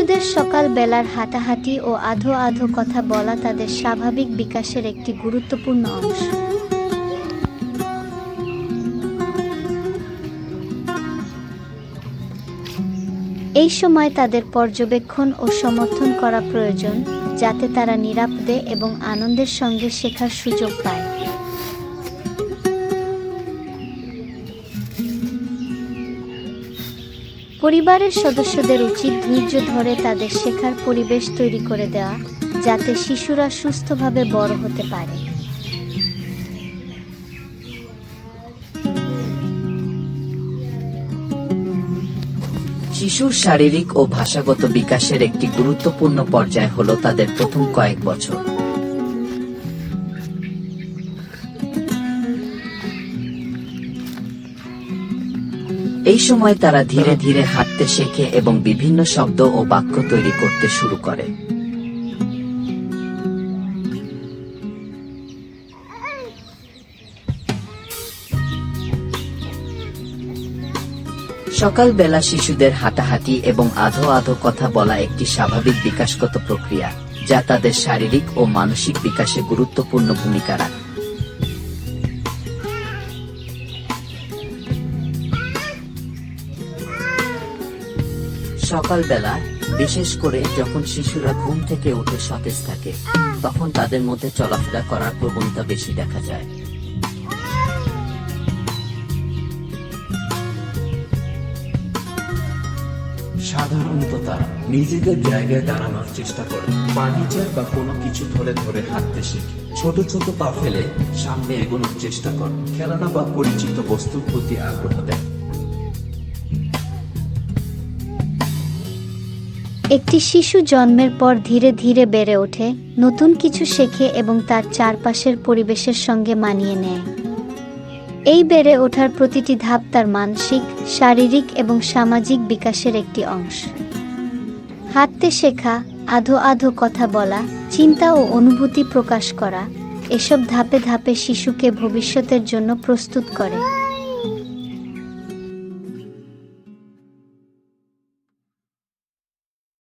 শিশুদের সকাল বেলার হাঁটাহাঁটি ও আধো আধো কথা বলা তাদের স্বাভাবিক বিকাশের একটি গুরুত্বপূর্ণ অংশ। এই সময় তাদের পর্যবেক্ষণ ও সমর্থন করা প্রয়োজন, যাতে তারা নিরাপদে এবং আনন্দের সঙ্গে শেখার সুযোগ পায়। পরিবারের সদস্যদের উচিত ধৈর্য ধরে তাদের শেখার পরিবেশ তৈরি করে দেওয়া, যাতে শিশুরা সুস্থভাবে বড় হতে পারে। শিশুর শারীরিক ও ভাষাগত বিকাশের একটি গুরুত্বপূর্ণ পর্যায় হলো তাদের প্রথম কয়েক বছর। এই সময় তারা ধীরে ধীরে হাঁটতে শেখে এবং বিভিন্ন শব্দ ও বাক্য তৈরি করতে শুরু করে। সকালবেলা শিশুদের হাঁটাহাঁটি এবং আধো আধো কথা বলা একটি স্বাভাবিক বিকাশগত প্রক্রিয়া, যা তাদের শারীরিক ও মানসিক বিকাশে গুরুত্বপূর্ণ ভূমিকা রাখে। সকালবেলা, বিশেষ করে যখন শিশুরা ঘুম থেকে উঠে সতেজ থাকে, তখন তাদের মধ্যে চলাফেরা করার প্রবণতা বেশি দেখা যায়। সাধারণত তারা নিজেদের জায়গায় দাঁড়ানোর চেষ্টা করে, ফার্নিচার বা কোনো কিছু ধরে ধরে হাঁটতে শেখে, ছোট ছোট পা ফেলে সামনে এগোনোর চেষ্টা করে, খেলনা বা পরিচিত বস্তুর প্রতি আগ্রহ দেয়। একটি শিশু জন্মের পর ধীরে ধীরে বেড়ে ওঠে, নতুন কিছু শেখে এবং তার চারপাশের পরিবেশের সঙ্গে মানিয়ে নেয়। এই বেড়ে ওঠার প্রতিটি ধাপ তার মানসিক, শারীরিক এবং সামাজিক বিকাশের একটি অংশ। হাঁটতে শেখা, আধো আধো কথা বলা, চিন্তা ও অনুভূতি প্রকাশ করা, এসব ধাপে ধাপে শিশুকে ভবিষ্যতের জন্য প্রস্তুত করে।